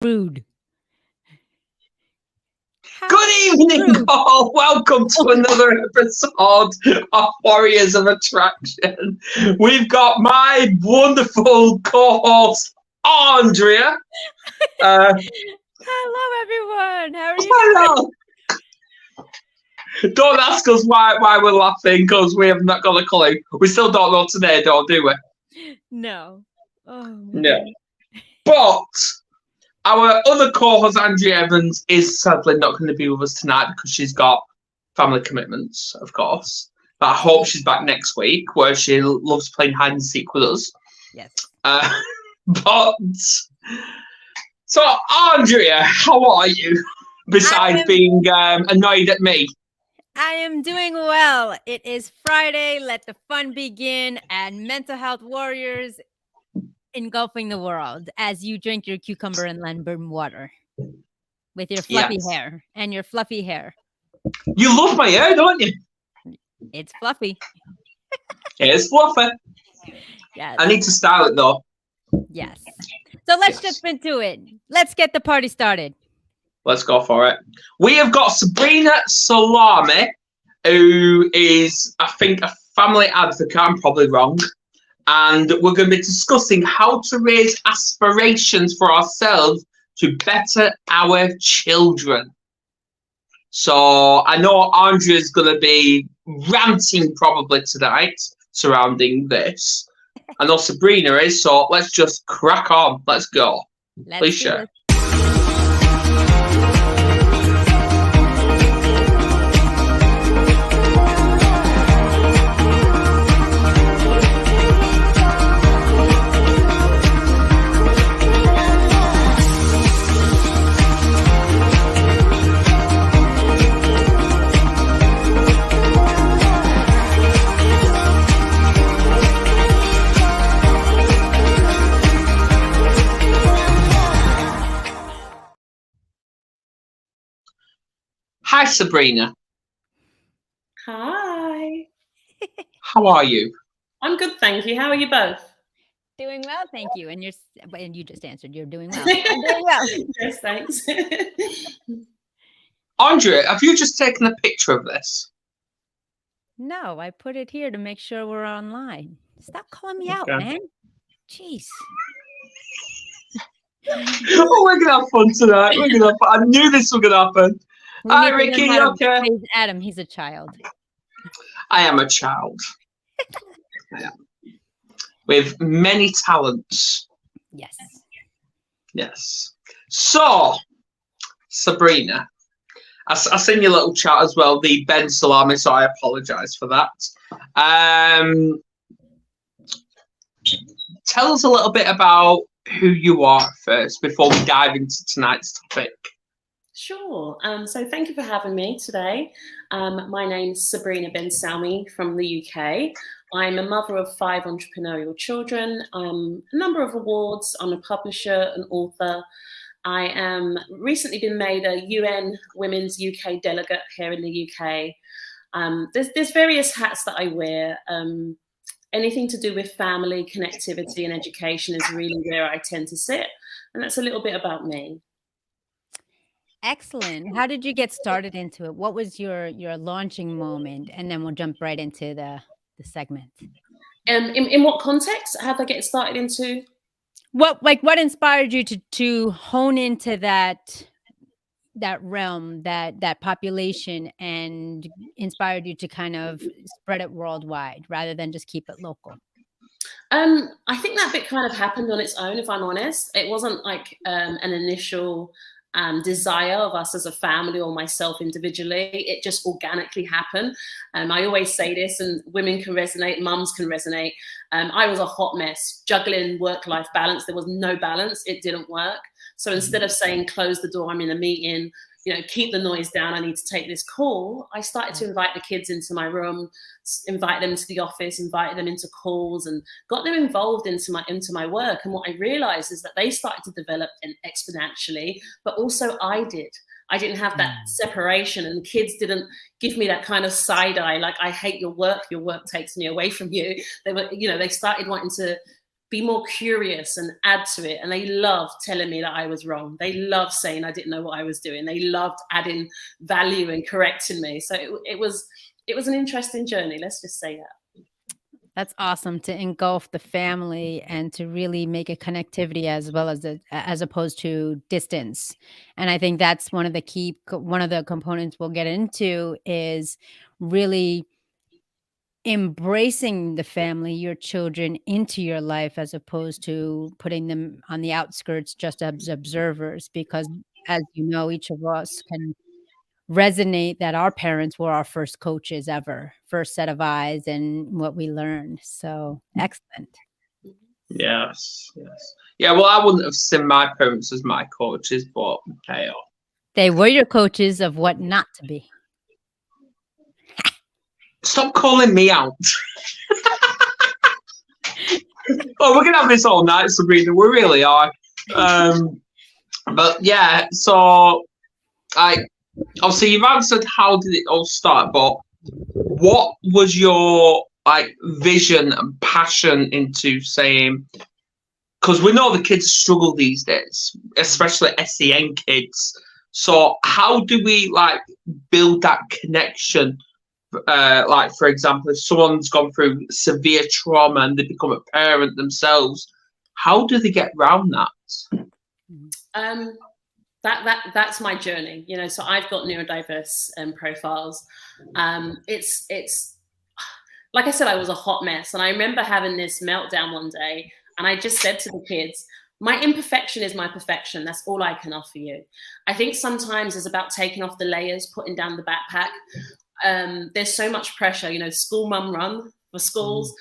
Rude. How Good evening, rude. all. Welcome to another episode of Warriors of Attraction. We've got my wonderful co-host, Andrea. Hello, everyone. How are you Hello. Don't ask us why we're laughing, because we have not got a clue. We still don't know today, do we? doing? No. Oh, my No. goodness. But our other co-host, Andrea Evans, is sadly not going to be with us tonight because she's got family commitments, of course. But I hope she's back next week, where she loves playing hide and seek with us. Yes. But so, Andrea, how are you? Besides being annoyed at me. I am doing well. It is Friday. Let the fun begin. And mental health warriors engulfing the world as you drink your cucumber and lemon water with your fluffy hair and your fluffy hair. You love my hair, don't you? It's fluffy. It is fluffy. Yes. I need to style it though. Yes. So let's jump into it. Let's get the party started. Let's go for it. We have got Sabrina Salami, who is, I think, a family advocate. I'm probably wrong. And we're going to be discussing how to raise aspirations for ourselves to better our children. So I know Andrea's going to be ranting probably tonight surrounding this. I know Sabrina is, so let's just crack on. Let's go. Please share. Hi, Sabrina. Hi. How are you? I'm good, thank you. How are you both? Doing well, thank you. And you just answered. You're doing well. I'm doing well. Yes, thanks. Andrea, have you just taken a picture of this? No, I put it here to make sure we're online. Stop calling me out, man. Jeez. Oh, we're gonna have fun tonight. I knew this was gonna happen. Hi, Ricky. You okay? Praise Adam. He's a child. I am a child. I am. With many talents. Yes. Yes. So, Sabrina, I seen your little chat as well, the Ben Salami, so I apologise for that. Tell us a little bit about who you are first before we dive into tonight's topic. Sure. So thank you for having me today. My name's Sabrina Ben Salami from the UK. I'm a mother of 5 entrepreneurial children, a number of awards. I'm a publisher, an author. I am recently been made a UN Women's UK delegate here in the UK. There's various hats that I wear. Anything to do with family, connectivity and education is really where I tend to sit. And that's a little bit about me. Excellent. How did you get started into it? What was your launching moment? And then we'll jump right into the segment. In what context? How did I get started into? What inspired you to hone into that realm, that population, and inspired you to kind of spread it worldwide rather than just keep it local? I think that bit kind of happened on its own, if I'm honest. It wasn't like an initial desire of us as a family or myself individually. It just organically happened. I always say this, and women can resonate, mums can resonate. I was a hot mess, juggling work-life balance. There was no balance. It didn't work. So instead of saying, close the door, I'm in a meeting, keep the noise down, I need to take this call, I started to invite the kids into my room, invite them to the office, invite them into calls, and got them involved into my work. And what I realized is that they started to develop exponentially, but also I didn't have that separation, and the kids didn't give me that kind of side eye, like, I hate your work takes me away from you. They were, they started wanting to be more curious and add to it. And they loved telling me that I was wrong. They loved saying I didn't know what I was doing. They loved adding value and correcting me. So it was an interesting journey. Let's just say that. That's awesome to engulf the family and to really make a connectivity as well as opposed to distance. And I think that's one of the components we'll get into is really embracing the family, your children into your life as opposed to putting them on the outskirts just as observers, because as you know, each of us can resonate that our parents were our first coaches ever, first set of eyes and what we learned. So excellent. Yes. Yeah, well, I wouldn't have seen my parents as my coaches, but hey, They were your coaches of what not to be. stop calling me out. Oh, we're gonna have this all night, Sabrina. We really are. But yeah, so obviously you've answered how did it all start, but what was your vision and passion into saying? Because we know the kids struggle these days, especially SEN kids. So how do we build that connection? For example, if someone's gone through severe trauma and they become a parent themselves, how do they get around that? That's my journey, so I've got neurodiverse profiles. It's like I said, I was a hot mess, and I remember having this meltdown one day, and I just said to the kids, my imperfection is my perfection. That's all I can offer you. I think sometimes it's about taking off the layers, putting down the backpack. There's so much pressure, school mum run for schools.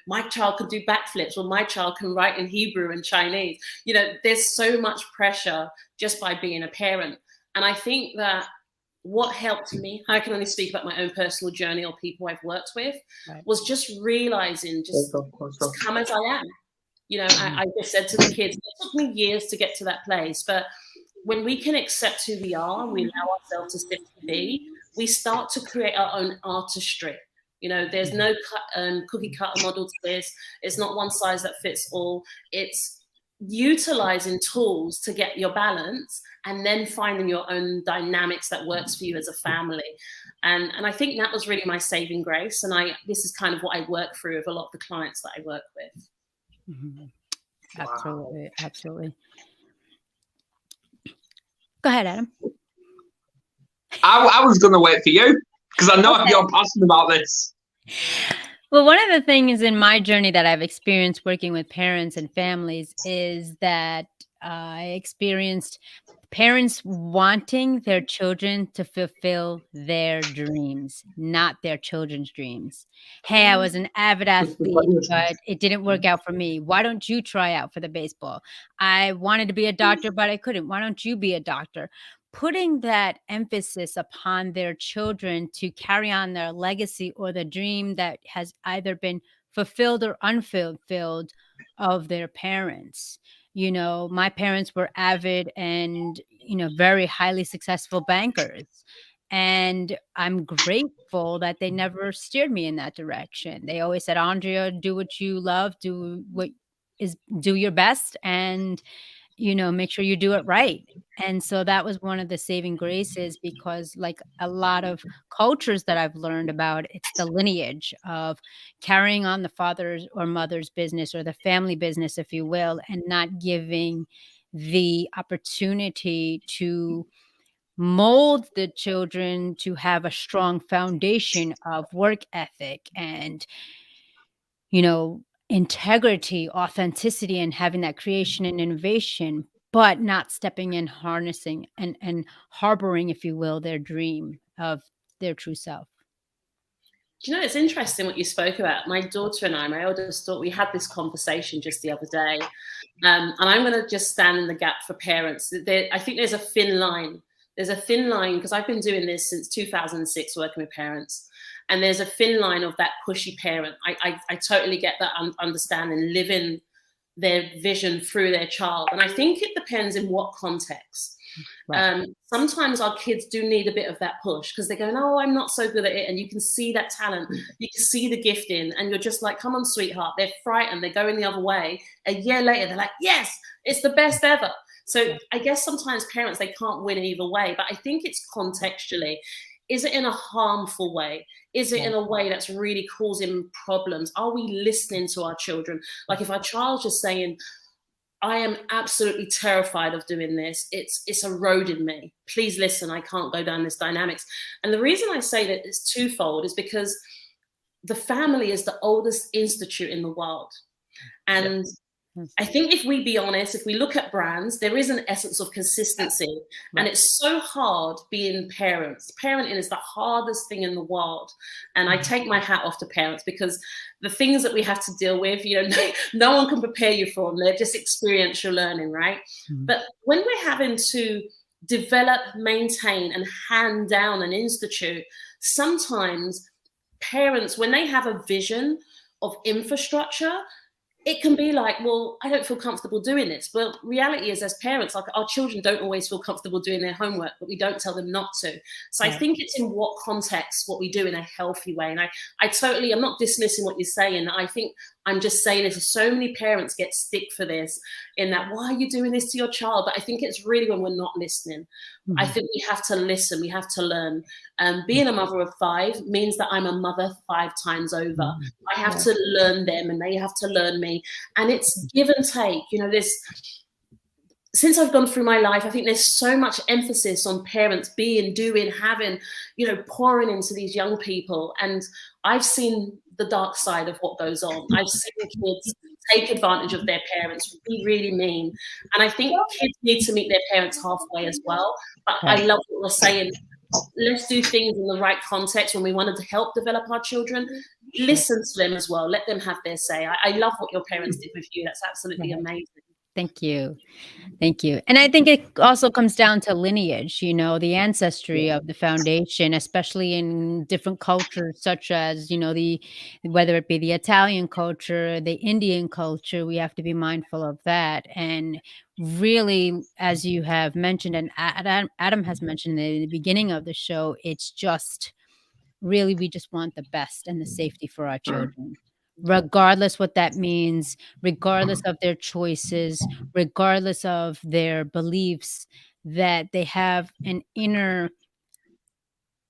My child could do backflips, or my child can write in Hebrew and Chinese. There's so much pressure just by being a parent. And I think that what helped me, I can only speak about my own personal journey or people I've worked with, right, was just realizing, just come as I am. I just said to the kids, it took me years to get to that place, but when we can accept who we are, we allow ourselves to simply be, we start to create our own artistry. There's no cookie cutter model to this. It's not one size that fits all. It's utilizing tools to get your balance and then finding your own dynamics that works for you as a family. And I think that was really my saving grace. And this is kind of what I work through with a lot of the clients that I work with. Mm-hmm. Absolutely. Absolutely. Go ahead, Adam. I was going to wait for you because I know you're passionate about this. Well, one of the things in my journey that I've experienced working with parents and families is that I experienced parents wanting their children to fulfill their dreams, not their children's dreams. Hey, I was an avid athlete, but it didn't work out for me. Why don't you try out for the baseball? I wanted to be a doctor, but I couldn't. Why don't you be a doctor? Putting that emphasis upon their children to carry on their legacy or the dream that has either been fulfilled or unfulfilled of their parents. My parents were avid and, very highly successful bankers. And I'm grateful that they never steered me in that direction. They always said, Andrea, do what you love, do your best, and make sure you do it right. And so that was one of the saving graces, because like a lot of cultures that I've learned about, it's the lineage of carrying on the father's or mother's business or the family business, if you will, and not giving the opportunity to mold the children to have a strong foundation of work ethic and, integrity, authenticity, and having that creation and innovation, but not stepping in, harnessing and harboring, if you will, their dream of their true self. Do you know, it's interesting what you spoke about. My daughter and I, my eldest daughter, we had this conversation just the other day. And I'm going to just stand in the gap for parents. I think there's a thin line. There's a thin line, because I've been doing this since 2006, working with parents. And there's a thin line of that pushy parent. I totally get that understanding, living their vision through their child. And I think it depends in what context. Right. Sometimes our kids do need a bit of that push because they're going, oh, I'm not so good at it. And you can see that talent, you can see the gifting, and you're just like, come on, sweetheart. They're frightened, they're going the other way. A year later, they're like, yes, it's the best ever. So I guess sometimes parents, they can't win either way, but I think it's contextually. Is it in a harmful way? Is it in a way that's really causing problems? Are we listening to our children? Like if our child's just saying, I am absolutely terrified of doing this. It's eroding me. Please listen, I can't go down this dynamics. And the reason I say that it's twofold is because the family is the oldest institute in the world. And I think if we be honest, if we look at brands, there is an essence of consistency. And it's so hard being parents. Parenting is the hardest thing in the world. And I take my hat off to parents because the things that we have to deal with, no one can prepare you for them. They're just experiential learning, right? But when we're having to develop, maintain, and hand down an institute, sometimes parents, when they have a vision of infrastructure, it can be like, well, I don't feel comfortable doing this. But reality is, as parents, like our children don't always feel comfortable doing their homework, but we don't tell them not to. So I think it's in what context, what we do in a healthy way. And I'm not dismissing what you're saying. I think I'm just saying this, so many parents get stick for this in that, why are you doing this to your child? But I think it's really when we're not listening. I think we have to listen, we have to learn. Being a mother of 5 means that I'm a mother 5 times over. I have to learn them and they have to learn me. And it's give and take. Since I've gone through my life, I think there's so much emphasis on parents being, doing, having, pouring into these young people. And I've seen the dark side of what goes on. I've seen kids take advantage of their parents, be really mean. And I think kids need to meet their parents halfway as well. But I love what we're saying. Let's do things in the right context when we wanted to help develop our children. Listen to them as well. Let them have their say. I love what your parents did with you. That's absolutely amazing. Thank you. Thank you. And I think it also comes down to lineage, the ancestry of the foundation, especially in different cultures, such as, whether it be the Italian culture, the Indian culture, we have to be mindful of that. And really, as you have mentioned, and Adam has mentioned in the beginning of the show, it's just really, we just want the best and the safety for our children. Regardless what that means, regardless of their choices, regardless of their beliefs, that they have an inner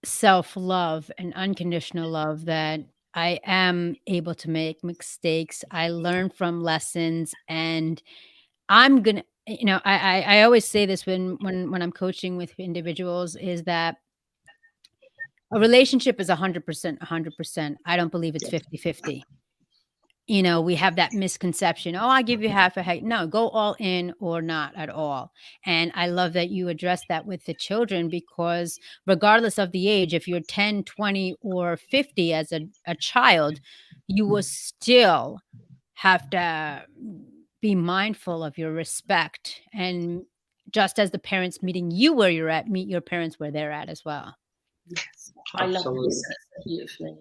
self-love and unconditional love, that I am able to make mistakes. I learn from lessons, and I'm gonna, I always say this when I'm coaching with individuals, is that a relationship is 100%, 100%. I don't believe it's 50-50. We have that misconception. Oh, I give you half a heck. No, go all in or not at all. And I love that you address that with the children, because regardless of the age, if you're 10, 20, or 50 as a child, you will still have to be mindful of your respect. And just as the parents meeting you where you're at, meet your parents where they're at as well. Yes. I love this beautifully.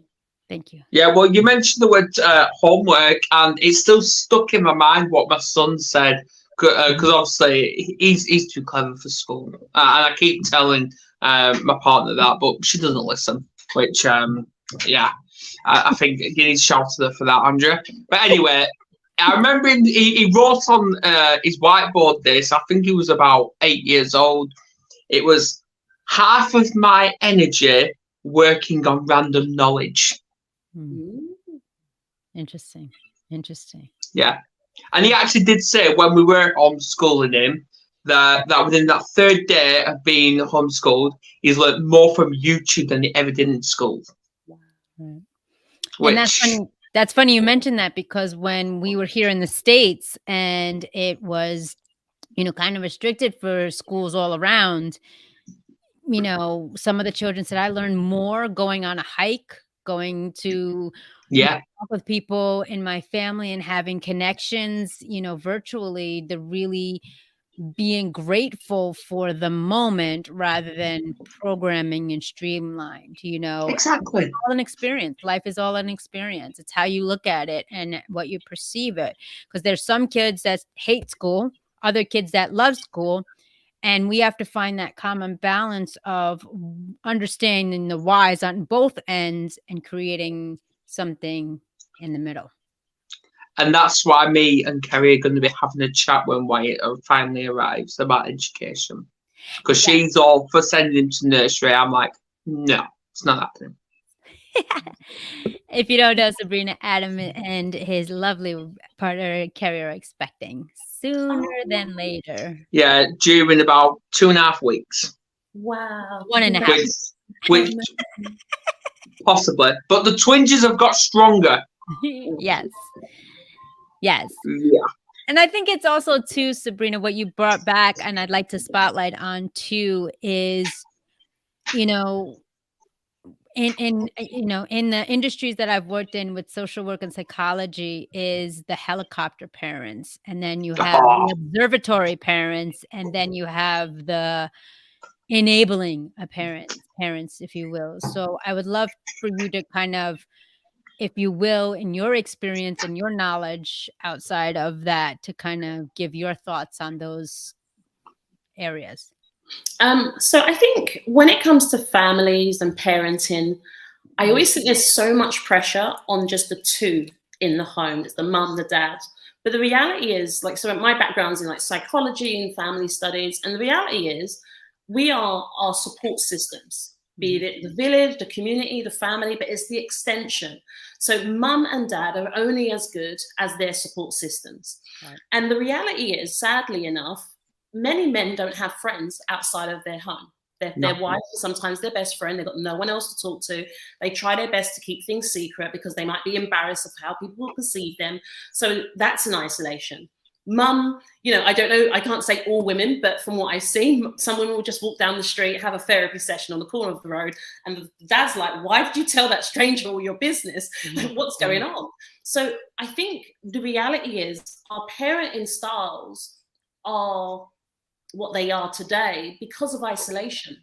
Thank you. Yeah, well, you mentioned the word homework, and it's still stuck in my mind what my son said, because obviously he's too clever for school, and I keep telling my partner that, but she doesn't listen. Which, I think you need to shout at her for that, Andrea. But anyway, I remember he wrote on his whiteboard this. I think he was about 8 years old. It was half of my energy working on random knowledge. Interesting. Yeah. And he actually did say, when we were homeschooling him, that within that 3rd day of being homeschooled, he's learned more from YouTube than he ever did in school. Right. And that's funny you mentioned that, because when we were here in the States and it was, kind of restricted for schools all around, some of the children said, I learned more going on a hike, going to talk with people in my family and having connections, virtually, the really being grateful for the moment rather than programming and streamlined, Exactly. It's all an experience. Life is all an experience. It's how you look at it and what you perceive it. Because there's some kids that hate school, other kids that love school. And we have to find that common balance of understanding the whys on both ends and creating something in the middle. And that's why me and Kerry are going to be having a chat when Wyatt finally arrives about education. Because she's all for sending him to nursery. I'm like, no, it's not happening. If you don't know, Sabrina, Adam and his lovely partner Kerry are expecting sooner than later. Yeah, due in about 2.5 weeks. Wow. 1.5. Which possibly. But the twinges have got stronger. Yes. Yes. Yeah. And I think it's also too, Sabrina, what you brought back, and I'd like to spotlight on too, is, you know, in the industries that I've worked in with social work and psychology, is the helicopter parents, and then you have the observatory parents, and then you have the enabling parents, if you will. So I would love for you to kind of, if you will, in your experience and your knowledge outside of that, to kind of give your thoughts on those areas. So I think when it comes to families and parenting, I always think there's so much pressure on just the two in the home. It's the mum, the dad. But the reality is, like, so my background's in like psychology and family studies. And the reality is we are our support systems, be it the village, the community, the family, but it's the extension. So mum and dad are only as good as their support systems. Right. And the reality is, sadly enough, many men don't have friends outside of their home. Their wife is sometimes their best friend. They've got no one else to talk to. They try their best to keep things secret because they might be embarrassed of how people will perceive them. So that's an isolation. Mum, I don't know, I can't say all women, but from what I've seen, some women will just walk down the street, have a therapy session on the corner of the road, and the dad's like, why did you tell that stranger all your business? What's going on? So I think the reality is our parenting styles are what they are today because of isolation.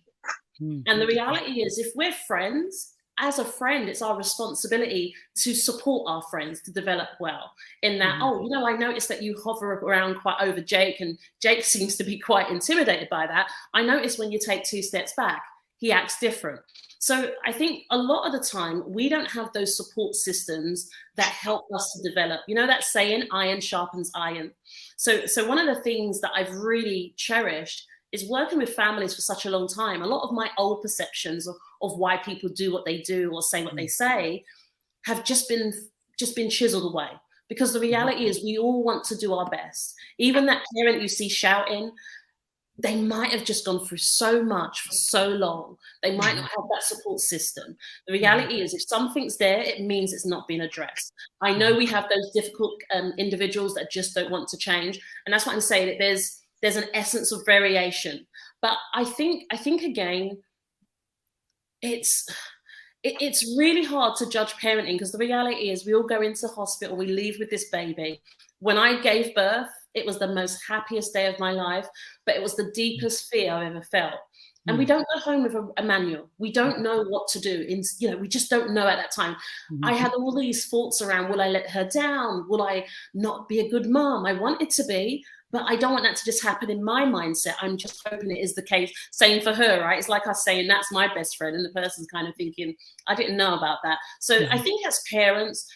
And the reality is, if we're friends, as a friend, it's our responsibility to support our friends to develop well. In that, I noticed that you hover around quite over Jake, and Jake seems to be quite intimidated by that. I noticed when you take 2 steps back, he acts different. So I think a lot of the time we don't have those support systems that help us to develop. You know that saying, iron sharpens iron. So one of the things that I've really cherished is working with families for such a long time. A lot of my old perceptions of why people do what they do or say what they say have just been chiseled away. Because the reality is we all want to do our best. Even that parent you see shouting, they might have just gone through so much for so long. They might not have that support system. The reality is, if something's there, it means it's not been addressed. I know we have those difficult individuals that just don't want to change. And that's what I'm saying, that there's an essence of variation. But I think again, it's really hard to judge parenting, because the reality is we all go into hospital, we leave with this baby. When I gave birth, it was the most happiest day of my life, but it was the deepest fear I've ever felt. And we don't go home with a manual. We don't know what to do. We just don't know at that time. I had all these thoughts around, will I let her down? Will I not be a good mom? I wanted to be, but I don't want that to just happen in my mindset. I'm just hoping it is the case. Same for her, right? It's like us saying, that's my best friend. And the person's kind of thinking, I didn't know about that. So I think as parents,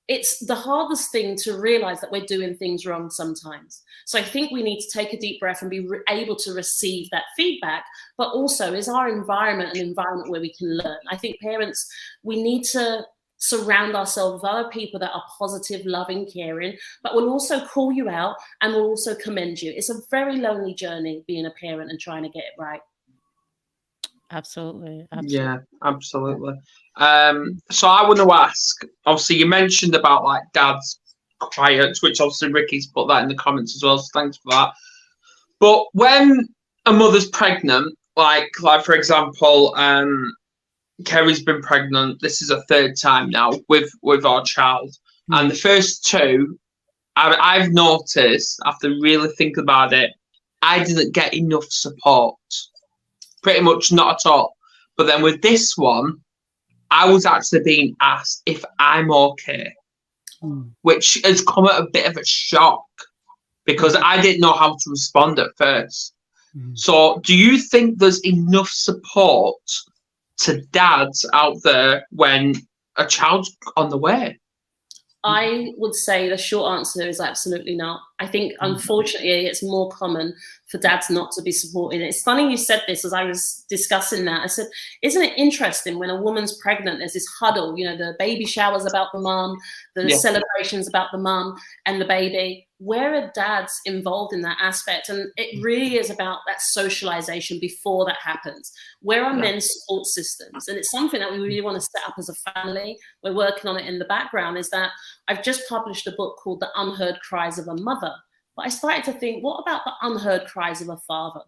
it's the hardest thing to realize that we're doing things wrong sometimes. So I think we need to take a deep breath and be able to receive that feedback, but also is our environment an environment where we can learn? I think parents, we need to surround ourselves with other people that are positive, loving, caring, but will also call you out and will also commend you. It's a very lonely journey being a parent and trying to get it right. Absolutely. Yeah, absolutely. So I want to ask, obviously you mentioned about like dad's quiet, which obviously Ricky's put that in the comments as well, so thanks for that. But when a mother's pregnant, like for example, Kerry's been pregnant, this is her 3rd time now with our child. And the first 2, I've noticed, after really thinking about it, I didn't get enough support. Pretty much not at all. But then with this one, I was actually being asked if I'm okay, which has come at a bit of a shock, because I didn't know how to respond at first. So do you think there's enough support to dads out there when a child's on the way? I would say the short answer is absolutely not. I think, unfortunately, it's more common for dads not to be supported. It's funny you said this as I was discussing that. I said, isn't it interesting when a woman's pregnant, there's this huddle, you know, the baby shower's about the mum, the celebrations about the mum and the baby. Where are dads involved in that aspect? And it really is about that socialization before that happens. Where are men's support systems? And it's something that we really want to set up as a family. We're working on it in the background. Is that I've just published a book called The Unheard Cries of a Mother. But I started to think, what about the unheard cries of a father?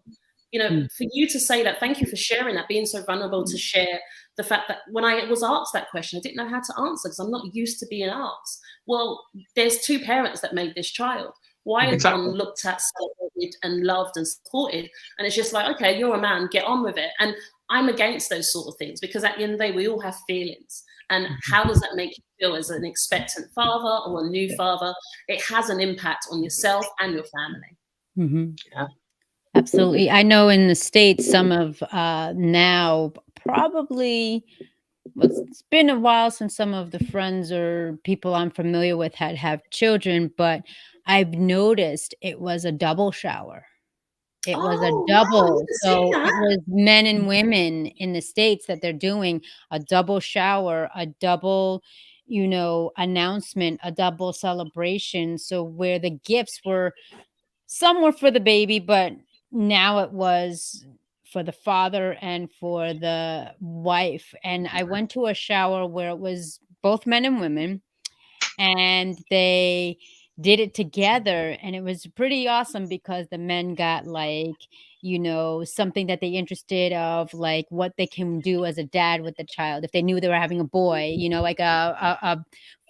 You know, for you to say that, thank you for sharing that, being so vulnerable to share the fact that when I was asked that question, I didn't know how to answer because I'm not used to being asked. Well, there's two parents that made this child. Why is one looked at, celebrated, and loved and supported? And it's just like, okay, you're a man, get on with it. And I'm against those sort of things because at the end of the day, we all have feelings. And how does that make you feel as an expectant father or a new father? It has an impact on yourself and your family. Yeah. Absolutely. I know in the States, some of now probably, well, it's been a while since some of the friends or people I'm familiar with have children, but I've noticed it was a double shower. It was a double. So it was men and women in the States that they're doing a double shower, a double, you know, announcement, a double celebration. So where the gifts were, some were for the baby, but now it was for the father and for the wife. And I went to a shower where it was both men and women, and they did it together, and it was pretty awesome because the men got, like, you know, something that they interested of, like what they can do as a dad with the child if they knew they were having a boy, you know, like a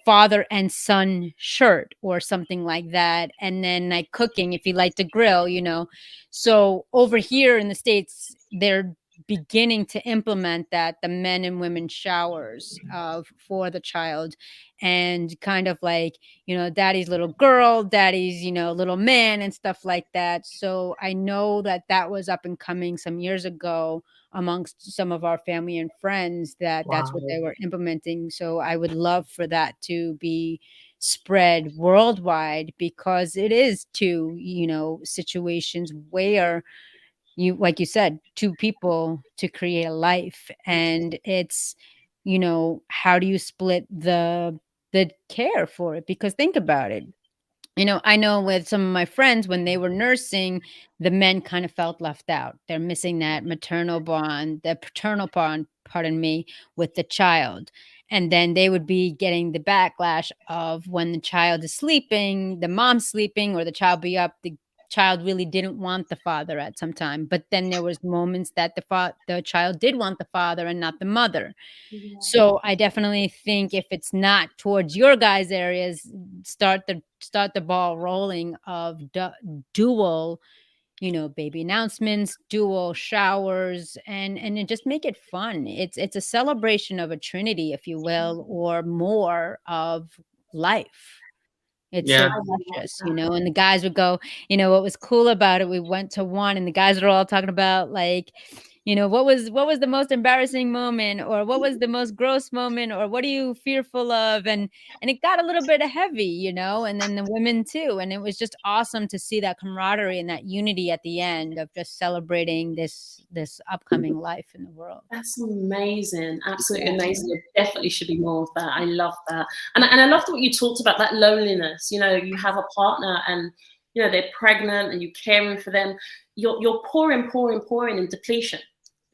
father and son shirt or something like that. And then like cooking if you like to grill, you know. So over here in the States, they're beginning to implement that, the men and women showers for the child, and kind of like, you know, daddy's little girl, daddy's, you know, little man and stuff like that. So I know that that was up and coming some years ago amongst some of our family and friends, that that's what they were implementing. So I would love for that to be spread worldwide, because it is two, you know, situations where you, like you said, two people to create a life. And it's, you know, how do you split the care for it? Because think about it, you know, I know with some of my friends, when they were nursing, the men kind of felt left out. They're missing that maternal bond, the paternal bond, pardon me, with the child. And then they would be getting the backlash of when the child is sleeping, the mom's sleeping, or the child be up. The child really didn't want the father at some time. But then there was moments that the child did want the father and not the mother. So I definitely think if it's not towards your guys' areas, start the ball rolling of dual, you know, baby announcements, dual showers, and then just make it fun. It's a celebration of a trinity, if you will, or more of life. It's so precious, you know. And the guys would go, you know, what was cool about it, we went to one and the guys were all talking about, like, you know, what was the most embarrassing moment, or what was the most gross moment, or what are you fearful of? And it got a little bit heavy, you know, and then the women too. And it was just awesome to see that camaraderie and that unity at the end of just celebrating this upcoming life in the world. That's amazing. Absolutely amazing. There definitely should be more of that. I love that. And I loved what you talked about, that loneliness. You know, you have a partner and, you know, they're pregnant and you're caring for them. You're pouring in depletion.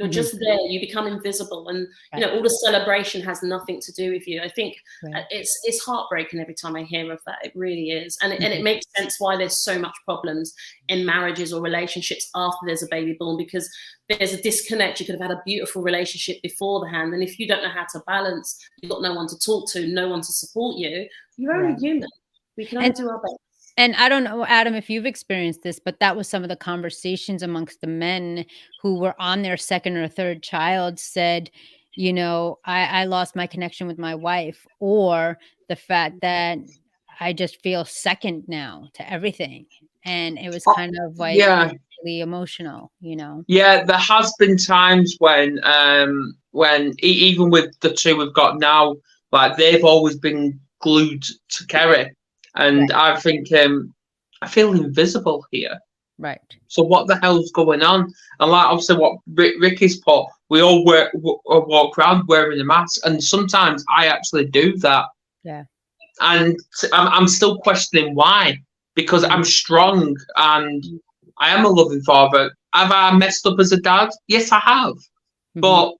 You're just there. You become invisible, and you know all the celebration has nothing to do with you. I think it's heartbreaking every time I hear of that. It really is, and it makes sense why there's so much problems in marriages or relationships after there's a baby born, because there's a disconnect. You could have had a beautiful relationship beforehand, and if you don't know how to balance, you've got no one to talk to, no one to support you. You're only human. We can only do our best. And I don't know, Adam, if you've experienced this, but that was some of the conversations amongst the men who were on their second or third child, said, you know, I lost my connection with my wife, or the fact that I just feel second now to everything. And it was kind of like, really emotional, you know. Yeah, there has been times when even with the two we've got now, like they've always been glued to Kerry, and Right. I think I feel invisible here. Right. So what the hell's going on? And like obviously what Ricky's put, we all walk around wearing a mask, and sometimes I actually do that, Yeah. and I'm still questioning why, because I'm strong and I am a loving father. Have I messed up as a dad? Yes, I have. But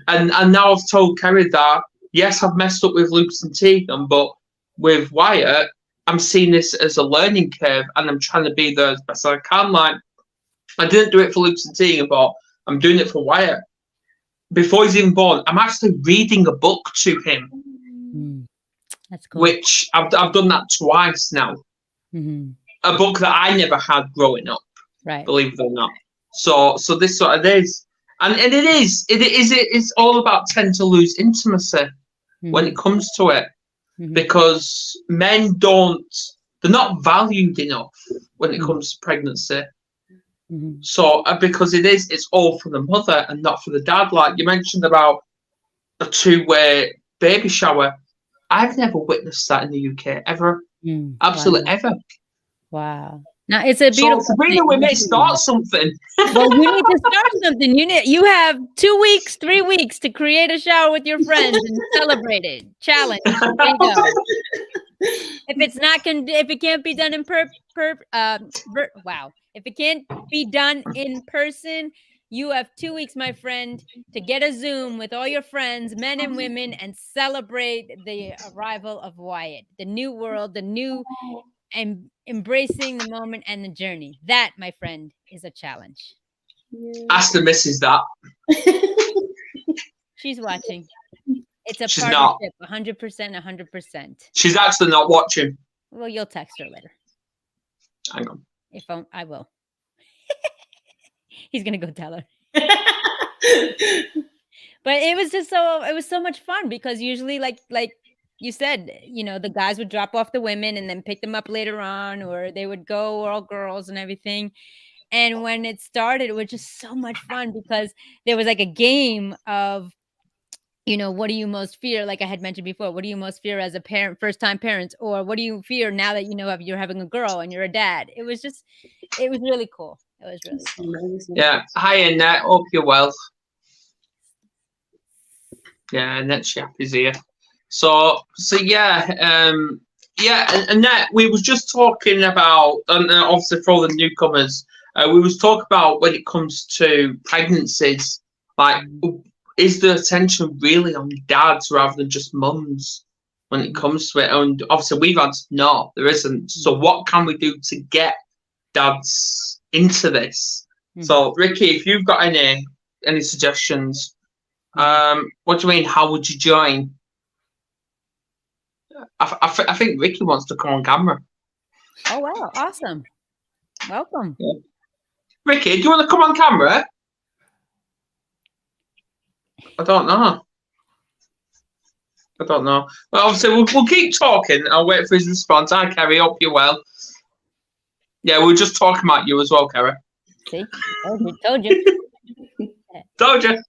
and now I've told Kerry that yes, I've messed up with Lucas and Tegan, but with Wyatt, I'm seeing this as a learning curve, and I'm trying to be there as best as I can. Like I didn't do it for Lucas and Tegan, but I'm doing it for Wyatt. Before he's even born, I'm actually reading a book to him, That's cool. which I've done that twice now. A book that I never had growing up. Right. Believe it or not. So this sort of is, and it's all about tend to lose intimacy when it comes to it, because men they're not valued enough when it comes to pregnancy. So because it's all for the mother and not for the dad. Like you mentioned about a two-way baby shower, I've never witnessed that in the UK ever. Absolutely ever. Wow. Now it's a beautiful. So Sabrina, we may start something. Well, you need to start something. You have 2 weeks, 3 weeks to create a shower with your friends and celebrate it. Challenge. There you go. If it can't be done in if it can't be done in person, you have 2 weeks, my friend, to get a Zoom with all your friends, men and women, and celebrate the arrival of Wyatt, the new world, the new, and embracing the moment and the journey. That, my friend, is a challenge. Ask the missus that. She's watching. It's a She's partnership, 100%, 100%. She's actually not watching. Well, you'll text her later. Hang on. I will. He's gonna go tell her. But it was so much fun, because usually like you said, the guys would drop off the women and then pick them up later on, or they would go all girls and everything. And when it started, it was just so much fun, because there was like a game of, what do you most fear? Like I had mentioned before, what do you most fear as a parent, first time parents, or what do you fear now that you're having a girl and you're a dad? It was really cool. It was really cool. Yeah. Hi, Annette. Hope you're well. Yeah, Annette's Yappy's here. So yeah, Annette, we was just talking about, and obviously for all the newcomers, we was talking about when it comes to pregnancies, like, is the attention really on dads rather than just mums when it comes to it? And obviously we've had no, there isn't. So what can we do to get dads into this? So Ricky, if you've got any suggestions, what do you mean? How would you join? I think Ricky wants to come on camera. Oh wow! Awesome. Welcome. Yeah. Ricky, do you want to come on camera? I don't know. Well, obviously, we'll keep talking. I'll wait for his response. Hi, Kerry. Hope you're well. Yeah, we were just talking about you as well, Kerry. See? Told you. Told you.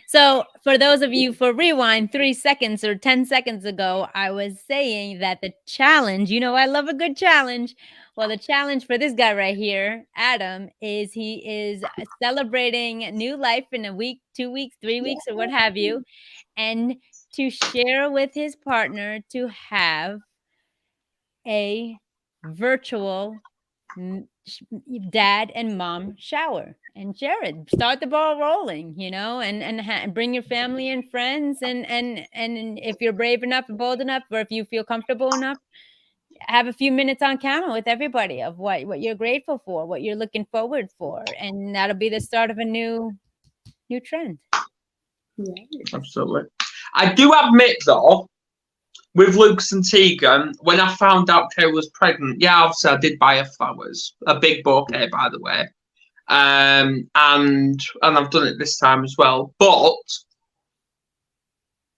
So for those of you, for rewind 3 seconds or 10 seconds ago, I was saying that the challenge, I love a good challenge. Well, the challenge for this guy right here, Adam, is he is celebrating new life in a week, 2 weeks, 3 weeks, or what have you, and to share with his partner to have a virtual dad and mom shower and share it. Start the ball rolling, and bring your family and friends, and if you're brave enough and bold enough, or if you feel comfortable enough, have a few minutes on camera with everybody of what you're grateful for, what you're looking forward for, and that'll be the start of a new trend. Absolutely. I do admit though, with Lucas and Tegan, when I found out Kay was pregnant, yeah, obviously I did buy her flowers, a big bouquet, by the way, and I've done it this time as well. But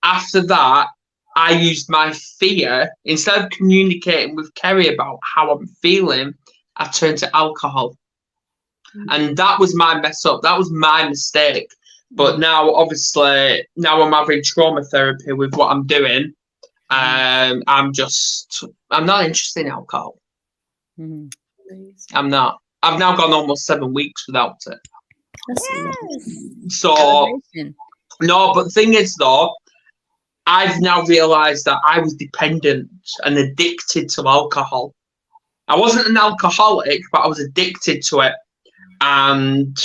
after that, I used my fear, instead of communicating with Kerry about how I'm feeling, I turned to alcohol. And that was my mess up. That was my mistake. But now, obviously, now I'm having trauma therapy with what I'm doing. I'm not interested in alcohol. I'm not. I've now gone almost 7 weeks without it. Yes. So, Celebration. no, but the thing is, though, I've now realised that I was dependent and addicted to alcohol. I wasn't an alcoholic, but I was addicted to it. And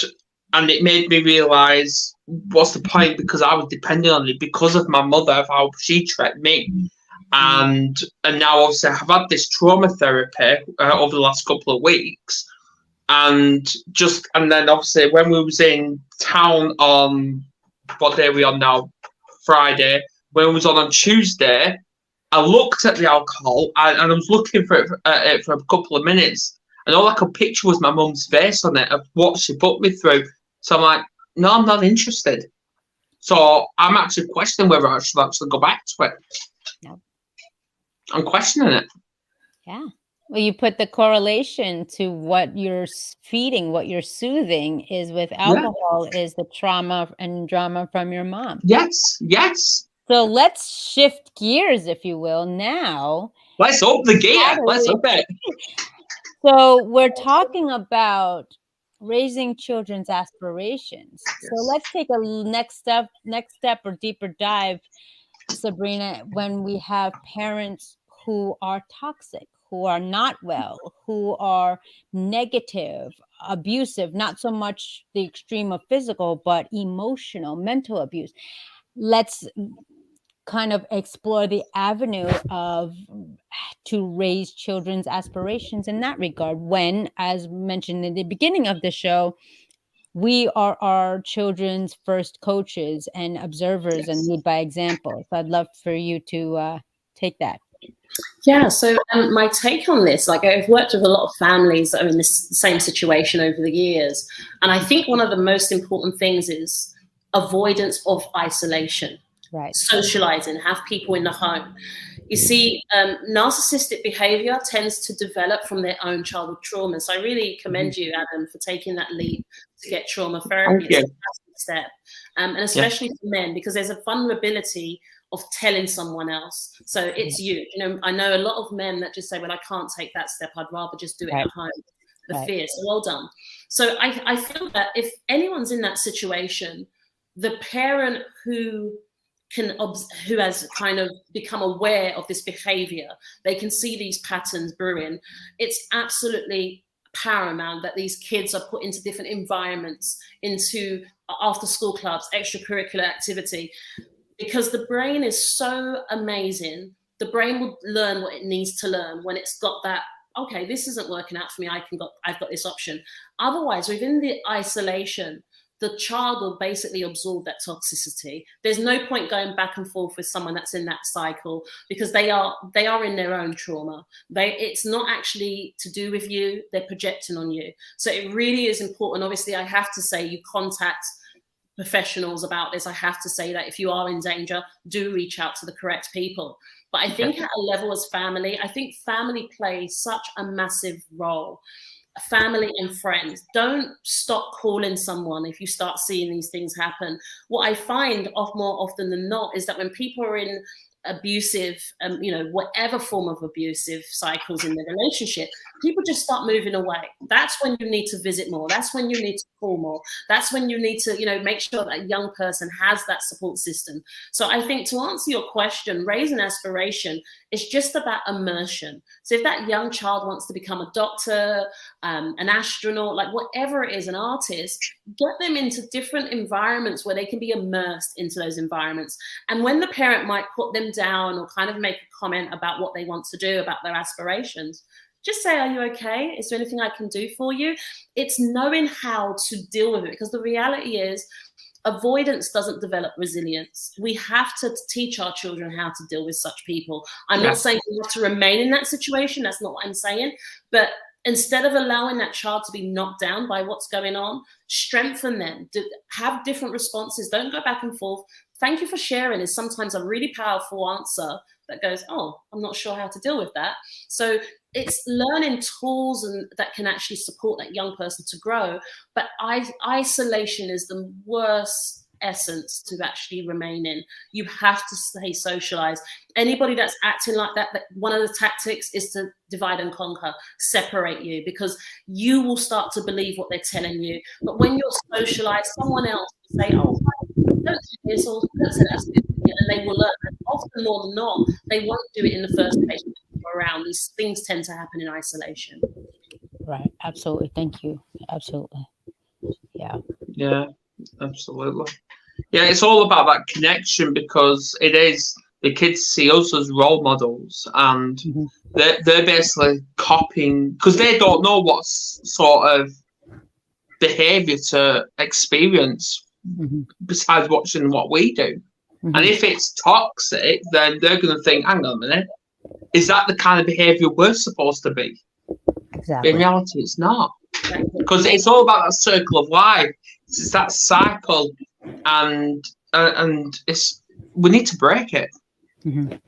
it made me realise, what's the point? Because I was dependent on it because of my mother, of how she treated me. And now, obviously, I've had this trauma therapy over the last couple of weeks. And then, obviously, when we was in town on, what day are we on now? Friday. When we was on Tuesday, I looked at the alcohol and I was looking for it for a couple of minutes. And all I could picture was my mum's face on it of what she put me through. So I'm like, no, I'm not interested. So I'm actually questioning whether I should actually go back to it. No. I'm questioning it. Yeah. Well, you put the correlation to what you're feeding, what you're soothing is with alcohol is the trauma and drama from your mom. Yes, yes. So let's shift gears, if you will, now. Let's up the gear. Let's up it. So we're talking about raising children's aspirations. So let's take a next step or deeper dive, Sabrina, when we have parents who are toxic, who are not well, who are negative, abusive, not so much the extreme of physical, but emotional, mental abuse. Let's kind of explore the avenue of to raise children's aspirations in that regard, when, as mentioned in the beginning of the show, we are our children's first coaches and observers and lead by example. So I'd love for you to take that. Yeah, so my take on this, like I've worked with a lot of families that are in this same situation over the years. And I think one of the most important things is avoidance of isolation. Right. Socializing, have people in the home. You see, narcissistic behavior tends to develop from their own childhood trauma. So I really commend you, Adam, for taking that leap to get trauma therapy. It's a fantastic step. And especially for men, because there's a vulnerability of telling someone else. So it's you. You know, I know a lot of men that just say, well, I can't take that step. I'd rather just do it at home. The fear. So well done. So I feel that if anyone's in that situation, the parent who has kind of become aware of this behavior, they can see these patterns brewing. It's absolutely paramount that these kids are put into different environments, into after school clubs, extracurricular activity, because the brain is so amazing. The brain will learn what it needs to learn when it's got that, okay, this isn't working out for me, I've got this option. Otherwise, within the isolation, the child will basically absorb that toxicity. There's no point going back and forth with someone that's in that cycle, because they are in their own trauma. It's not actually to do with you, they're projecting on you. So it really is important. Obviously, I have to say, you contact professionals about this. I have to say that if you are in danger, do reach out to the correct people. But I think at a level as family, I think family plays such a massive role. Family and friends, don't stop calling someone if you start seeing these things happen. What I find more often than not is that when people are in abusive, whatever form of abusive cycles in the relationship, people just start moving away. That's when you need to visit more. That's when you need to call more. That's when you need to, make sure that young person has that support system. So I think, to answer your question, Raise an Aspiration is just about immersion. So if that young child wants to become a doctor, an astronaut, like whatever it is, an artist, get them into different environments where they can be immersed into those environments. And when the parent might put them down or kind of make a comment about what they want to do, about their aspirations, just say, are you okay? Is there anything I can do for you? It's knowing how to deal with it, because the reality is avoidance doesn't develop resilience. We have to teach our children how to deal with such people. I'm not saying you have to remain in that situation. That's not what I'm saying. But instead of allowing that child to be knocked down by what's going on, strengthen them, have different responses. Don't go back and forth. Thank you for sharing is sometimes a really powerful answer that goes, oh, I'm not sure how to deal with that. So it's learning tools and that can actually support that young person to grow. But isolation is the worst essence to actually remain in. You have to stay socialized. Anybody that's acting like that, one of the tactics is to divide and conquer, separate you, because you will start to believe what they're telling you. But when you're socialized, someone else will say, oh, don't do this, or don't say that, and they will learn. And often more than not, they won't do it in the first place. Around these things tend to happen in isolation. Right. Absolutely. Thank you. Absolutely. Yeah, absolutely. Yeah, it's all about that connection, because it is, the kids see us as role models, and they're basically copying, because they don't know what sort of behavior to experience besides watching what we do. And if it's toxic, then they're going to think, hang on a minute, is that the kind of behavior we're supposed to be? Exactly. In reality, it's not. Because it's all about that circle of life. It's that cycle, and it's, we need to break it. And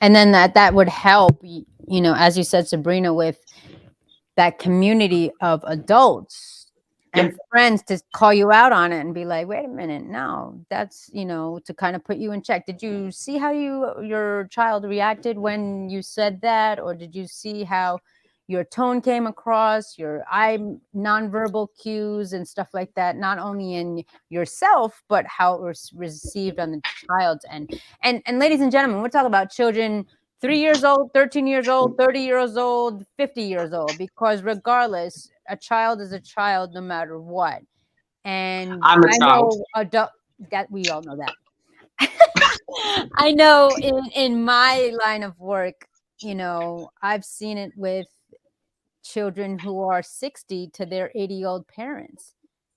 then that would help, you know, as you said, Sabrina, with that community of adults and friends to call you out on it and be like, wait a minute, no, that's, you know, to kind of put you in check. Did you see how your child reacted when you said that? Or did you see how your tone came across, your eye nonverbal cues and stuff like that, not only in yourself, but how it was received on the child's end? And ladies and gentlemen, we're talking about children 3 years old, 13 years old, 30 years old, 50 years old, because regardless, a child is a child no matter what. And I'm a child. know adult, that we all know that. I know in my line of work, you know, I've seen it with children who are 60 to their 80-year-old parents.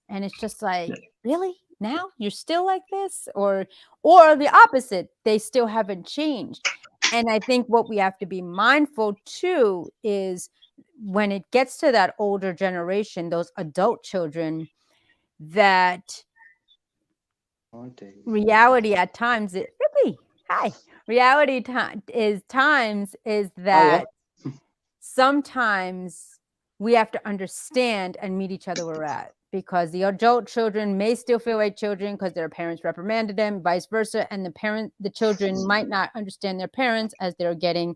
And it's just like, really? Now you're still like this? Or the opposite, they still haven't changed. And I think what we have to be mindful too is when it gets to that older generation, those adult children, that reality at times, reality is that sometimes we have to understand and meet each other where we're at, because the adult children may still feel like children because their parents reprimanded them, vice versa, and the children might not understand their parents as they're getting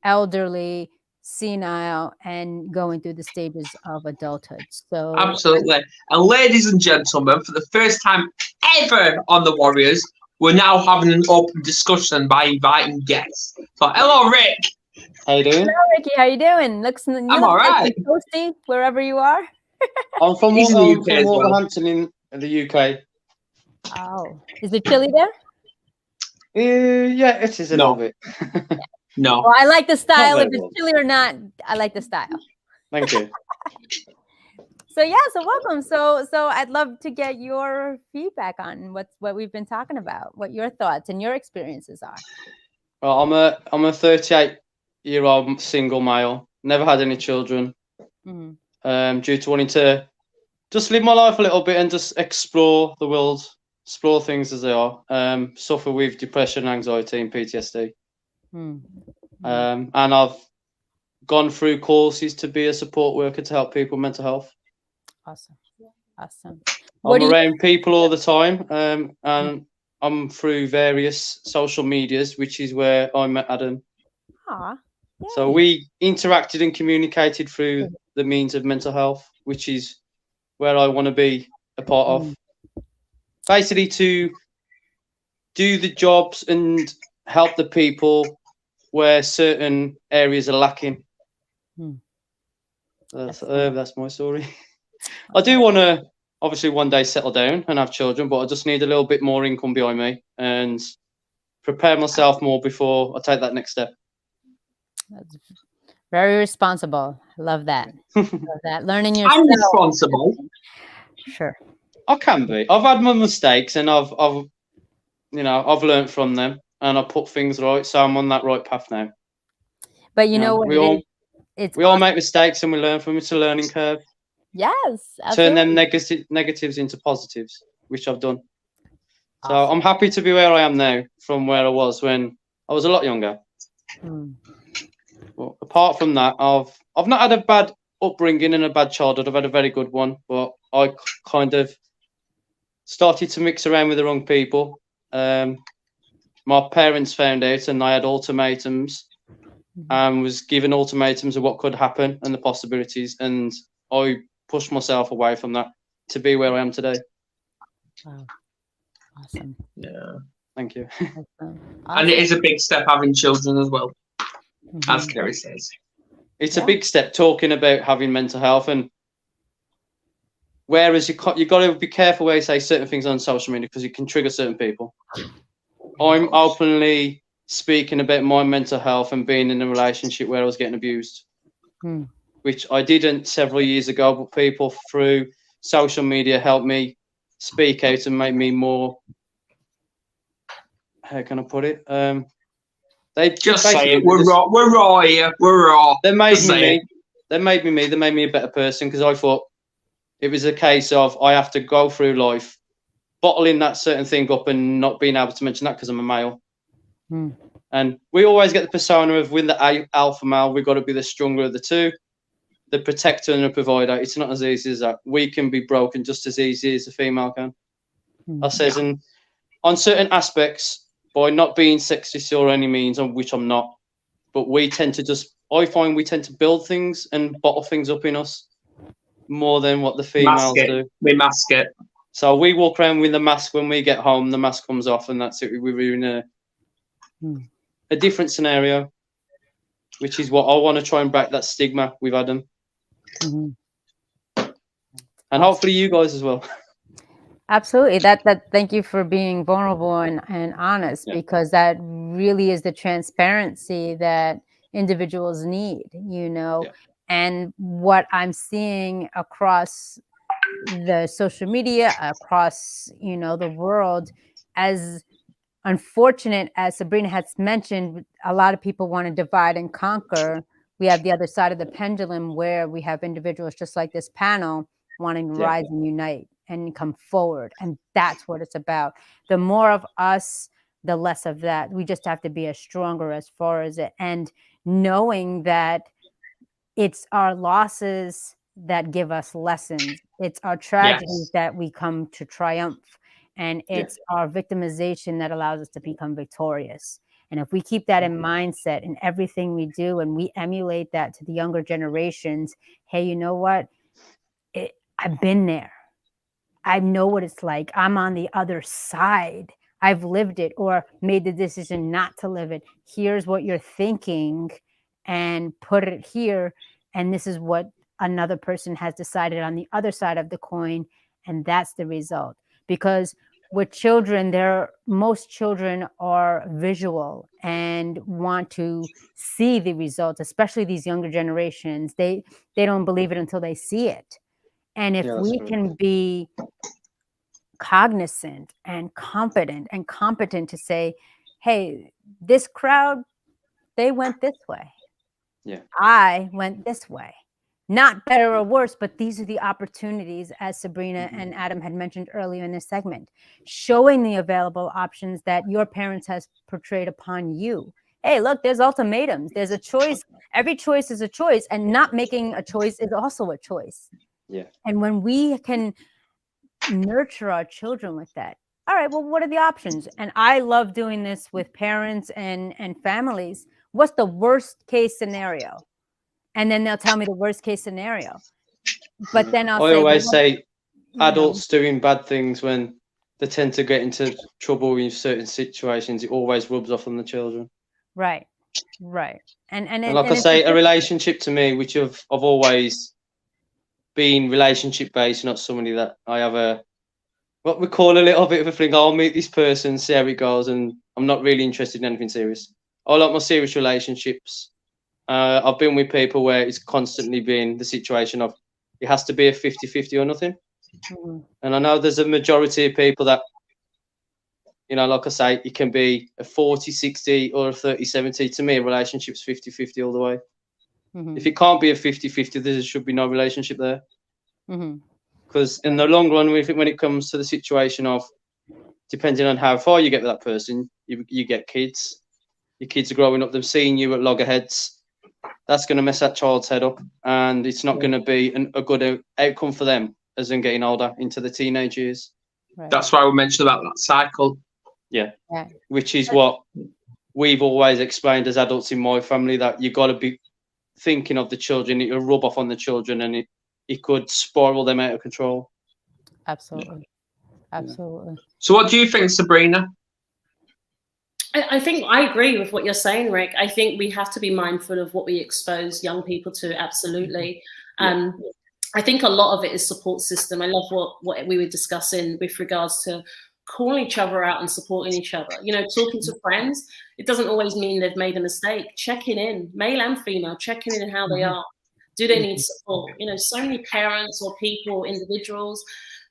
elderly, senile, and going through the stages of adulthood. So absolutely. And ladies and gentlemen, for the first time ever on the Warriors, we're now having an open discussion by inviting guests. So hello, Rick. How you doing? Hello, Ricky. How you doing? I'm all right. Toasty wherever you are. I'm from Wolverhampton in the UK. Oh, is it chilly there? Yeah, it is a little bit. No. Well, I like the style. If it's chilly or not, I like the style. Thank you. So welcome. So I'd love to get your feedback on what we've been talking about, what your thoughts and your experiences are. Well, I'm a 38-year-old single male. Never had any children. Due to wanting to just live my life a little bit and just explore the world, explore things as they are. Suffer with depression, anxiety, and PTSD. And I've gone through courses to be a support worker to help people with mental health. Awesome. I'm around people all the time, and I'm through various social medias, which is where I met Adam. So we interacted and communicated through the means of mental health, which is where I want to be a part of. Basically, to do the jobs and help the people where certain areas are lacking. That's my story. I do want to obviously one day settle down and have children, but I just need a little bit more income behind me and prepare myself more before I take that next step. That's very responsible. Love that. Love that. Learning yourself. I'm responsible. Sure. I can be. I've had my mistakes and I've learned from them and I put things right, so I'm on that right path now. But you know what? We all make mistakes and we learn from it. It's a learning curve. Yes. Absolutely. Turn them negatives into positives, which I've done. So I'm happy to be where I am now from where I was when I was a lot younger. But apart from that, I've not had a bad upbringing and a bad childhood. I've had a very good one, but I kind of started to mix around with the wrong people. My parents found out, and I had ultimatums, and was given ultimatums of what could happen and the possibilities, and I pushed myself away from that to be where I am today. Wow. Awesome. Yeah. Thank you. Awesome. And it is a big step having children as well, Mhm. as Kerry says. It's a big step talking about having mental health, and whereas you got to be careful where you say certain things on social media because it can trigger certain people. I'm openly speaking about my mental health and being in a relationship where I was getting abused, which I didn't several years ago, but people through social media helped me speak out and make me more, how can I put it? They just say it. We're raw. We're raw. They made me me. They made me me. They made me a better person because I thought it was a case of I have to go through life bottling that certain thing up and not being able to mention that because I'm a male. And we always get the persona of when the alpha male, we've got to be the stronger of the two, the protector and the provider. It's not as easy as that. We can be broken just as easy as a female can. I says, and on certain aspects, by not being sexist or any means, on which I'm not, but we tend to I find we tend to build things and bottle things up in us more than what the females do. We mask it. So we walk around with the mask when we get home, the mask comes off, and that's it. We're in a different scenario, which is what I want to try and break that stigma with Adam. And hopefully you guys as well. Absolutely. Thank you for being vulnerable and honest, because that really is the transparency that individuals need, and what I'm seeing across the social media, across, the world, as unfortunate as Sabrina has mentioned, a lot of people want to divide and conquer. We have the other side of the pendulum where we have individuals just like this panel wanting to rise and unite and come forward. And that's what it's about. The more of us, the less of that. We just have to be as stronger as far as it. And knowing that it's our losses that give us lessons. It's our tragedies that we come to triumph. And it's our victimization that allows us to become victorious. And if we keep that in mindset in everything we do, and we emulate that to the younger generations, hey, you know what? I've been there. I know what it's like. I'm on the other side. I've lived it or made the decision not to live it. Here's what you're thinking and put it here. And this is what another person has decided on the other side of the coin. And that's the result. Because with children, most children are visual and want to see the results, especially these younger generations. They don't believe it until they see it. And if we can be cognizant and confident and competent to say, hey, this crowd, they went this way. I went this way. Not better or worse, but these are the opportunities, as Sabrina and Adam had mentioned earlier in this segment, showing the available options that your parents has portrayed upon you. Hey, look, there's ultimatums. There's a choice. Every choice is a choice, and not making a choice is also a choice. And when we can nurture our children with that, all right, well, what are the options? And I love doing this with parents and families. What's the worst case scenario? And then they'll tell me the worst case scenario. But then I always say adults doing bad things, when they tend to get into trouble in certain situations, it always rubs off on the children. Right. And like I say, a relationship to me, which I've always been relationship based, not somebody that I have what we call a little bit of a thing. I'll meet this person, see how it goes, and I'm not really interested in anything serious. I like my serious relationships. I've been with people where it's constantly been the situation of it has to be a 50-50 or nothing. And I know there's a majority of people that, like I say, it can be a 40-60 or a 30-70. To me, a relationship's 50-50 all the way. If it can't be a 50-50, there should be no relationship there. Because in the long run, when it comes to the situation of, depending on how far you get with that person, you get kids. Your kids are growing up, them seeing you at loggerheads. that's going to mess that child's head up, and it's not going to be a good outcome for them as they're getting older into the teenage years. Right. That's why we mentioned about that cycle. Yeah. Which is what we've always explained as adults in my family, that you got to be thinking of the children. It'll rub off on the children, and it could spiral them out of control. Absolutely. Absolutely. So what do you think, Sabrina? I think I agree with what you're saying, Rick. I think we have to be mindful of what we expose young people to. Absolutely. I think a lot of it is support system. I love what we were discussing with regards to calling each other out and supporting each other. You know, talking to friends, it doesn't always mean they've made a mistake. Checking in, male and female, checking in on how they are. Do they need support? You know, so many parents or people, individuals,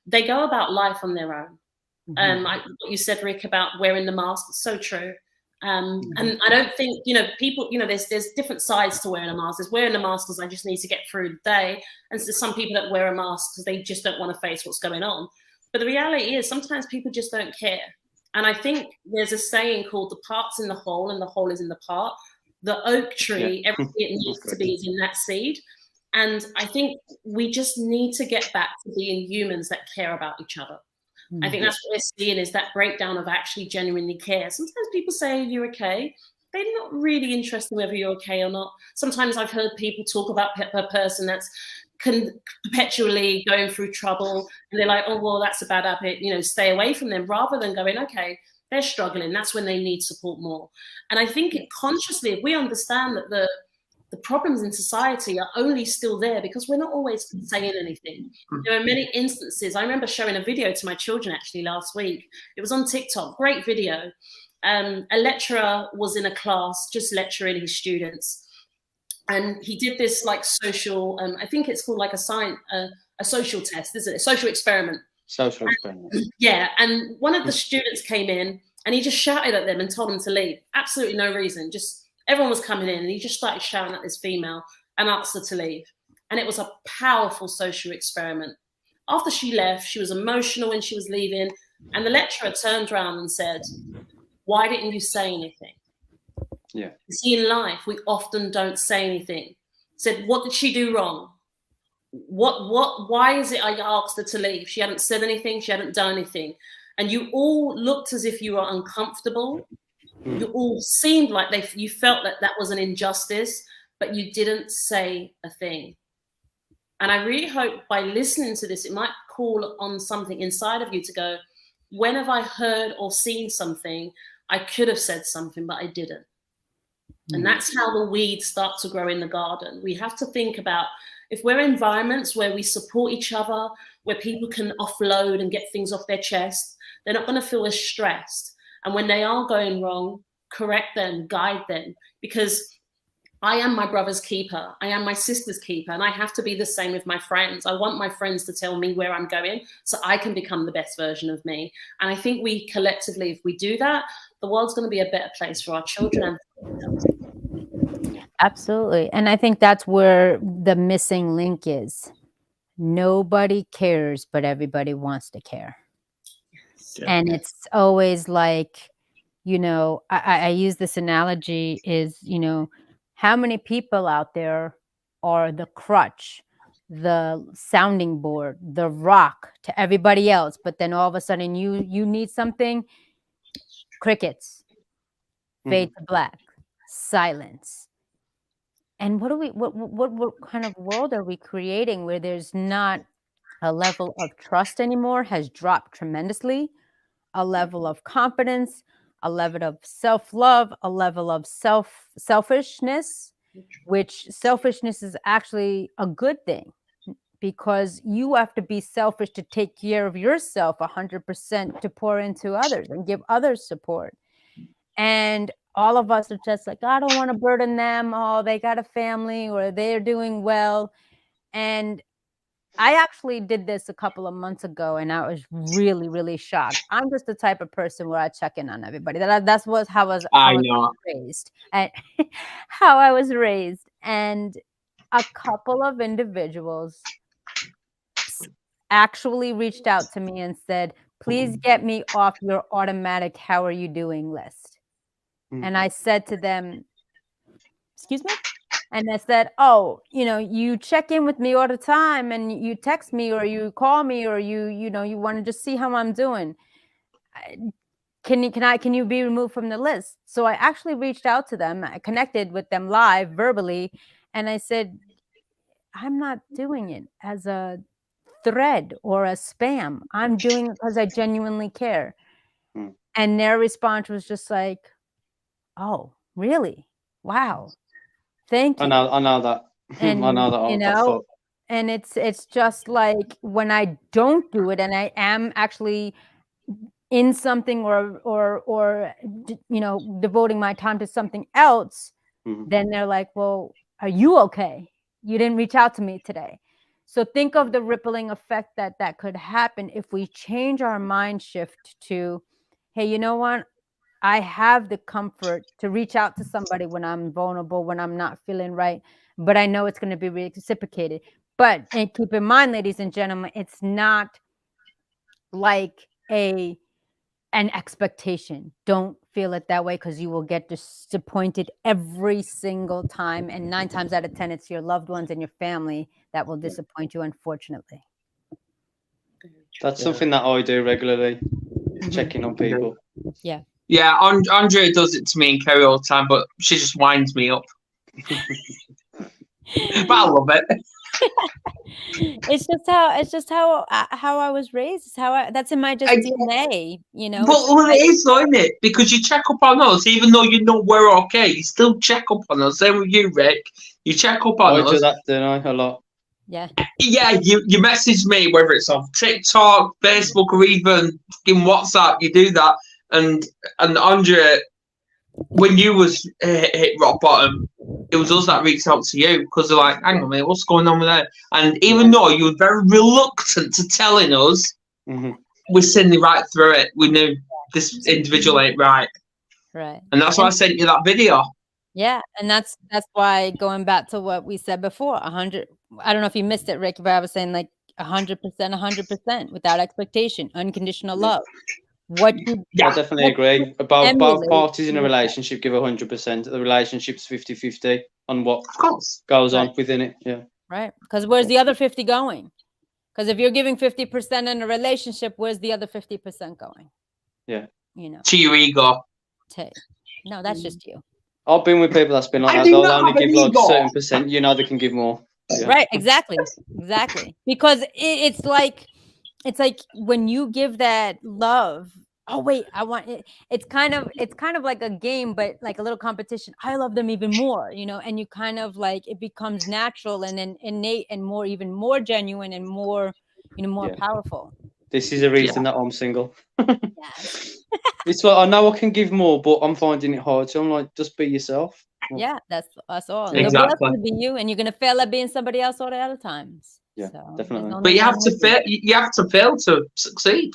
they go about life on their own. What you said, Rick, about wearing the mask, it's so true. And I don't think, you know, people, you know, there's different sides to wearing a mask. There's wearing a mask because I just need to get through the day. And there's some people that wear a mask because they just don't want to face what's going on. But the reality is sometimes people just don't care. And I think there's a saying called the part's in the whole and the whole is in the part. The oak tree, everything it needs to be is in that seed. And I think we just need to get back to being humans that care about each other. I think that's what we're seeing, is that breakdown of actually genuinely care. Sometimes people say, you're okay. They're not really interested in whether you're okay or not. Sometimes I've heard people talk about a person that's perpetually going through trouble, and they're like, oh, well, that's a bad habit, you know, stay away from them, rather than going, okay, they're struggling. That's when they need support more. And I think consciously, if we understand that the problems in society are only still there because we're not always saying anything. There are many instances. I remember showing a video to my children actually last week. It was on TikTok, great video. A lecturer was in a class just lecturing his students. And he did this like social, I think it's called like a social test, isn't it? A social experiment. Social experiment. Yeah, and one of the students came in and he just shouted at them and told them to leave. Absolutely no reason, just everyone was coming in and he just started shouting at this female and asked her to leave. And it was a powerful social experiment. After she left, she was emotional when she was leaving. And the lecturer turned around and said, why didn't you say anything? Yeah. See, in life, we often don't say anything. Said, what did she do wrong? Why is it I asked her to leave? She hadn't said anything. She hadn't done anything. And you all looked as if you were uncomfortable. You all seemed like you felt that was an injustice, but you didn't say a thing. And I really hope by listening to this, it might call on something inside of you to go, when have I heard or seen something? I could have said something, but I didn't. And that's how the weeds start to grow in the garden. We have to think about, if we're in environments where we support each other, where people can offload and get things off their chest, they're not going to feel as stressed. And when they are going wrong, correct them, guide them, because I am my brother's keeper. I am my sister's keeper. And I have to be the same with my friends. I want my friends to tell me where I'm going so I can become the best version of me. And I think we collectively, if we do that, the world's going to be a better place for our children. Absolutely. And I think that's where the missing link is. Nobody cares, but everybody wants to care. And it's always like, you know, I use this analogy is, you know, how many people out there are the crutch, the sounding board, the rock to everybody else, but then all of a sudden you need something, crickets, fade to black, silence. And what kind of world are we creating where there's not a level of trust anymore, has dropped tremendously, a level of confidence, a level of self-love, a level of selfishness, which selfishness is actually a good thing because you have to be selfish to take care of yourself 100% to pour into others and give others support. And all of us are just like, I don't want to burden them. Oh, they got a family or they're doing well. And I actually did this a couple of months ago and I was really, really shocked. I'm just the type of person where I check in on everybody. That's how I was raised. And how I was raised. And a couple of individuals actually reached out to me and said, please get me off your automatic how are you doing list. And I said to them, excuse me? And I said, oh, you check in with me all the time and you text me or you call me or you want to just see how I'm doing. Can you be removed from the list? So I actually reached out to them. I connected with them live verbally. And I said, I'm not doing it as a thread or a spam. I'm doing it because I genuinely care. And their response was just like, oh, really? Wow. Thank you. I know that. And I know that. And it's just like when I don't do it and I am actually in something or devoting my time to something else, then they're like, well, are you okay? You didn't reach out to me today. So think of the rippling effect that could happen if we change our mind shift to, hey, you know what? I have the comfort to reach out to somebody when I'm vulnerable, when I'm not feeling right, but I know it's going to be reciprocated. And keep in mind, ladies and gentlemen, it's not like an expectation. Don't feel it that way, because you will get disappointed every single time. And 9 times out of 10, it's your loved ones and your family that will disappoint you, unfortunately. That's something that I do regularly, checking on people. Yeah. Yeah, Andrea does it to me and Kerry all the time, but she just winds me up. But I love it. It's just how I was raised. It's that's in my DNA, But it is, though, isn't it? Because you check up on us, even though you know we're okay. You still check up on us. Same with you, Rick. You check up on us. I do that, don't I? A lot. Yeah. Yeah, you message me, whether it's on TikTok, Facebook, or even in WhatsApp. You do that, and Andrea, when you was hit rock bottom, it was us that reached out to you, because they're like, hang on a minute, what's going on with that? And even though you were very reluctant to telling us, we seen right through it. We knew this individual ain't right. Right. And that's why I sent you that video. Yeah, and that's why, going back to what we said before, 100. I don't know if you missed it, Rick, but I was saying like 100%, without expectation, unconditional love. I definitely agree. Both parties in a relationship give 100%. The relationship's 50-50 on what goes on within it. Yeah. Right. Because where's the other 50 going? Because if you're giving 50% in a relationship, where's the other 50% going? Yeah. To your ego. No, that's just you. I've been with people that's been like that. They'll only give like a certain percent. They can give more. Yeah. Right. Exactly. Because it's like when you give that love. Oh wait, I want it. It's kind of like a game, but like a little competition. I love them even more, and you kind of like, it becomes natural and then innate and even more genuine and more, more powerful. This is a reason that I'm single. It's like, I know I can give more, but I'm finding it hard. So I'm like, just be yourself. Yeah, that's all. Exactly. Nobody else can be you, and you're gonna fail at being somebody else all the other times. Yeah, so, definitely. But you have to fail. You have to fail to succeed.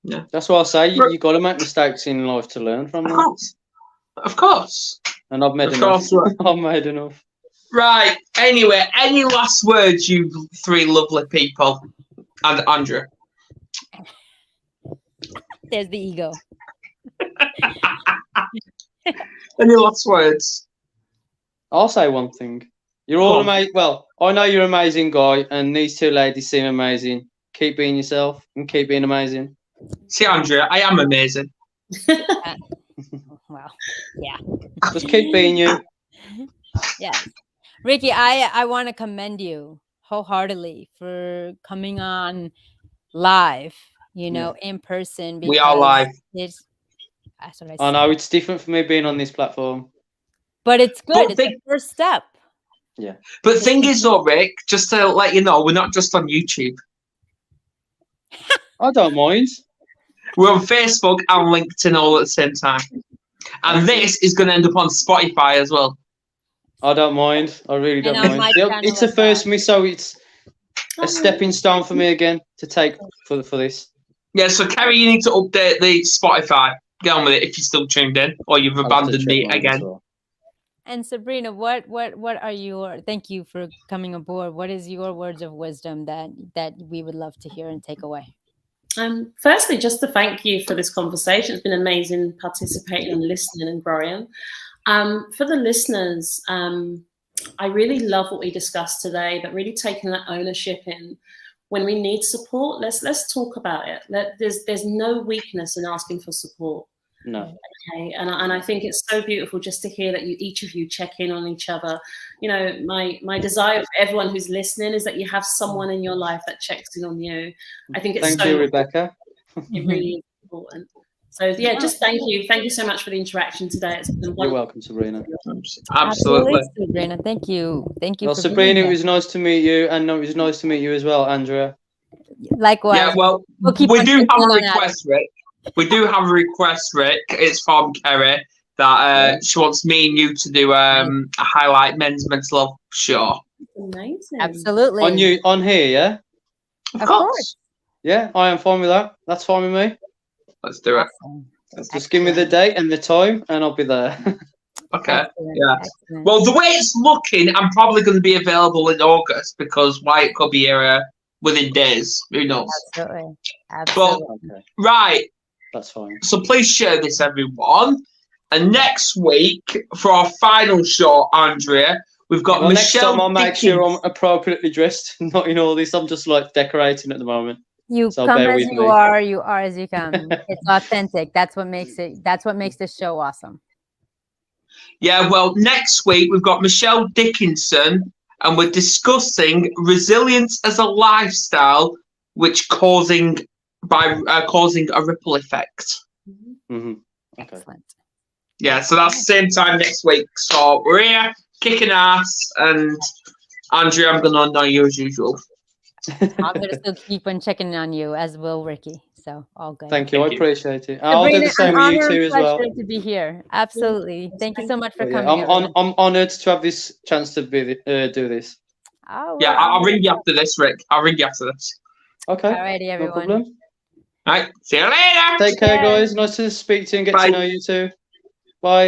Yeah, that's what I say. You got to make mistakes in life to learn from them. Of course. And I've made enough. I've made enough. Right. Anyway, any last words, you 3 lovely people, and Andrea? There's the ego. Any last words? I'll say one thing. You're all amazing. Well, I know you're an amazing guy, and these 2 ladies seem amazing. Keep being yourself and keep being amazing. See, Andrea, I am amazing. Well, yeah. Just keep being you. Yes. Ricky, I want to commend you wholeheartedly for coming on live, in person. We are live. That's what I know it's different for me being on this platform. But it's good. It's the first step. Yeah. But the thing is, though, Rick, just to let you know, we're not just on YouTube. I don't mind. We're on Facebook and LinkedIn all at the same time. And this is going to end up on Spotify as well. I don't mind. I really don't mind. It's a first for me, so it's a stepping stone for me again to take for this. Yeah, so Kerry, you need to update the Spotify. Get on with it if you're still tuned in, or you've abandoned me again. Well. And Sabrina, what are your? Thank you for coming aboard. What is your words of wisdom that we would love to hear and take away? Firstly, just to thank you for this conversation. It's been amazing participating and listening and growing. For the listeners, I really love what we discussed today, but really taking that ownership in when we need support. Let's talk about it. There's no weakness in asking for support. No. Okay. And I think it's so beautiful just to hear that each of you check in on each other. You know, my desire for everyone who's listening is that you have someone in your life that checks in on you. I think it's Thank you, Rebecca. It really is important. So yeah, just thank you. Thank you so much for the interaction today. It's been You're welcome, Sabrina. Absolutely. Sabrina. Thank you. Thank you. Well, Sabrina, it was nice to meet you, and it was nice to meet you as well, Andrea. Likewise. Yeah, well, we'll we do have a request, Rick. We do have a request, Rick. It's from Kerry that she wants me and you to do a highlight men's mental health show. Amazing. Absolutely. On here, yeah? Of course. Yeah, I am fine with that. That's fine with me. Let's do it. Just give me the date and the time, and I'll be there. Okay. Yeah. Well, the way it's looking, I'm probably going to be available in August because Wyatt could be here within days. Who knows? Absolutely. But, right. That's fine. So please share this, everyone. And next week, for our final show, Andrea, we've got Michelle. Next time I'll make sure I'm appropriately dressed, not in all this. I'm just like decorating at the moment. You so come as you are as you come. It's authentic. That's what makes this show awesome. Yeah, well, next week we've got Michelle Dickinson, and we're discussing resilience as a lifestyle, which causing a ripple effect. Mm-hmm. Okay. Excellent. Yeah, so that's the same time next week. So we're here kicking ass, and Andrea, I'm gonna annoy you as usual. I'm gonna still keep on checking on you, as will Ricky. So all good. Thank you. I appreciate it. I'll do the same with you too as well. To be here. Absolutely. Thank you so much for coming. I'm honoured to have this chance to do this. Oh, yeah, I'll ring you after this, Rick. I'll ring you after this. Okay. Alrighty, everyone. No problem. All right. See you later. Take care, guys. Nice to speak to you and get to know you too. Bye.